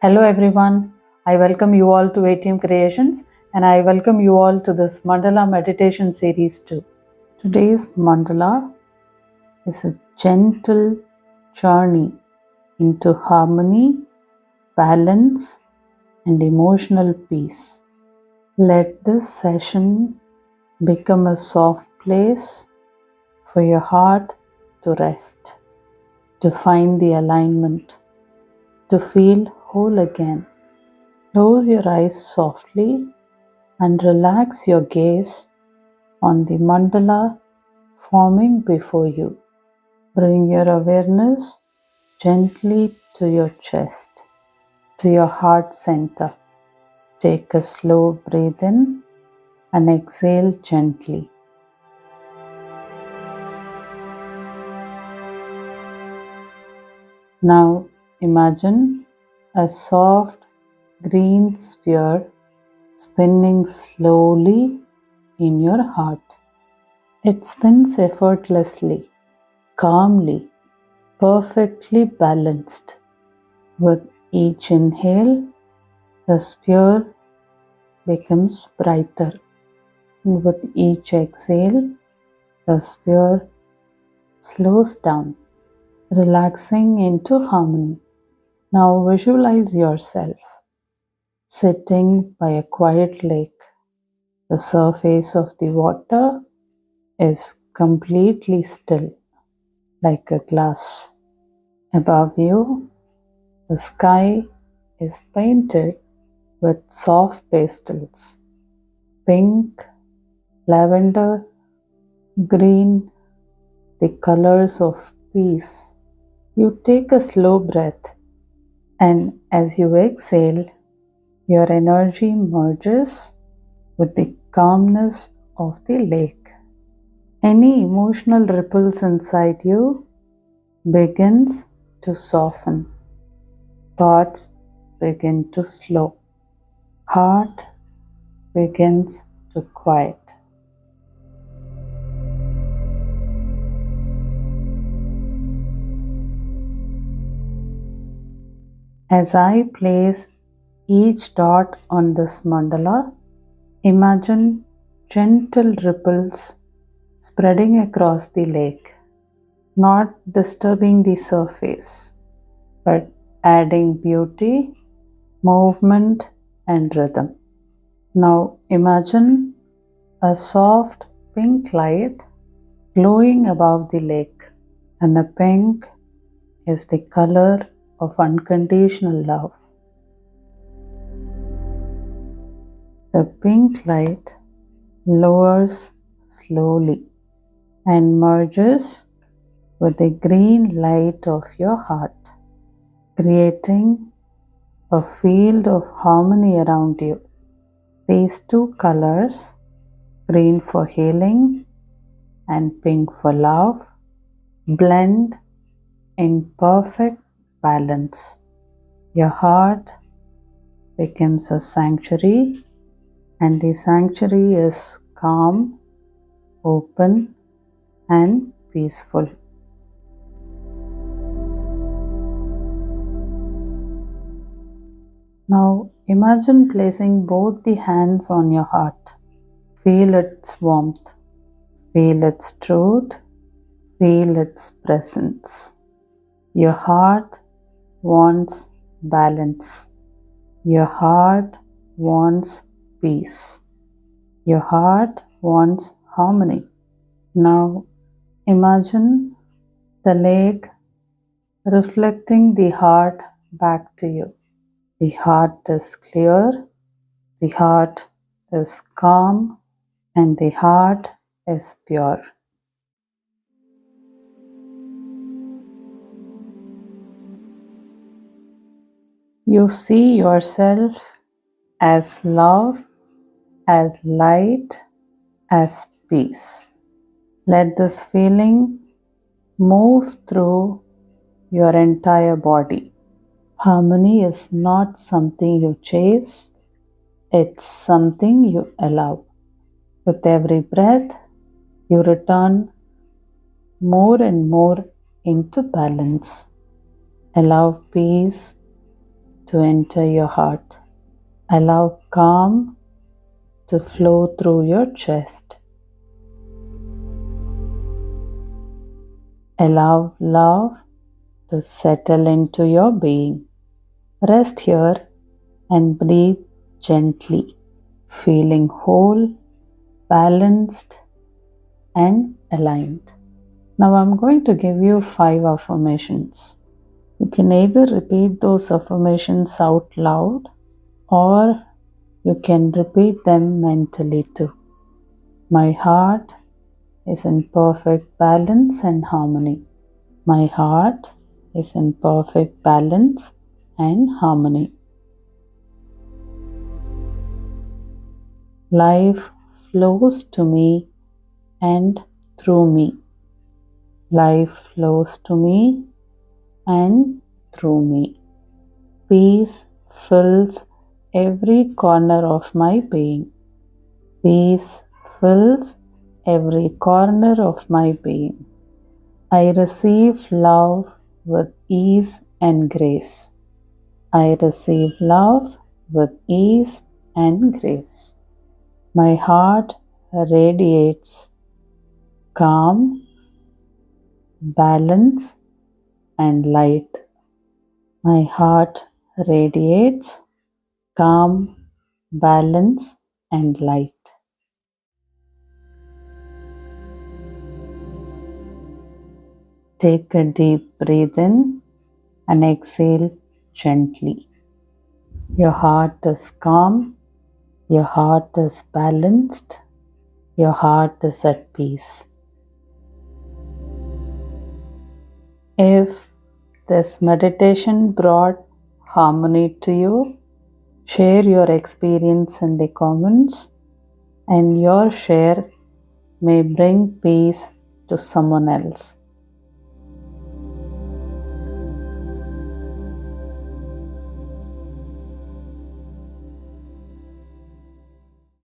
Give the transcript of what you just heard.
Hello everyone, I welcome you all to ATM Creations and I welcome you all to this Mandala meditation series too. Today's Mandala is a gentle journey into harmony, balance and emotional peace. Let this session become a soft place for your heart to rest, to find the alignment, to feel whole again. Close your eyes softly and relax your gaze on the mandala forming before you. Bring your awareness gently to your chest, to your heart center. Take a slow breath in and exhale gently. Now imagine a soft green sphere spinning slowly in your heart. It spins effortlessly, calmly, perfectly balanced. With each inhale, the sphere becomes brighter. With each exhale, the sphere slows down, relaxing into harmony. Now visualize yourself sitting by a quiet lake. The surface of the water is completely still, like a glass. Above you, the sky is painted with soft pastels, pink, lavender, green, the colors of peace. You take a slow breath, and as you exhale, your energy merges with the calmness of the lake. Any emotional ripples inside you begins to soften. Thoughts begin to slow. Heart begins to quiet. As I place each dot on this mandala, imagine gentle ripples spreading across the lake, not disturbing the surface, but adding beauty, movement, and rhythm. Now imagine a soft pink light glowing above the lake, and the pink is the color of unconditional love. The pink light lowers slowly and merges with the green light of your heart, creating a field of harmony around you. These two colors, green for healing and pink for love, blend in perfect balance. Your heart becomes a sanctuary, and the sanctuary is calm, open, and peaceful. Now imagine placing both the hands on your heart. Feel its warmth, feel its truth, feel its presence. Your heart wants balance. Your heart wants peace. Your heart wants harmony. Now imagine the lake reflecting the heart back to you. The heart is clear, the heart is calm, and the heart is pure. You see yourself as love, as light, as peace. Let this feeling move through your entire body. Harmony is not something you chase, it's something you allow. With every breath, you return more and more into balance. Allow peace to enter your heart. Allow calm to flow through your chest. Allow love to settle into your being. Rest here and breathe gently, feeling whole, balanced, and aligned. Now I'm going to give you 5 affirmations. You can either repeat those affirmations out loud or you can repeat them mentally too. My heart is in perfect balance and harmony. My heart is in perfect balance and harmony. Life flows to me and through me. Life flows to me and through me. Peace fills every corner of my being. Peace fills every corner of my being. I receive love with ease and grace. I receive love with ease and grace. My heart radiates calm, balance, and light. My heart radiates calm, balance, and light. Take a deep breath in and exhale gently. Your heart is calm, your heart is balanced, your heart is at peace. If this meditation brought harmony to you, share your experience in the comments, and your share may bring peace to someone else.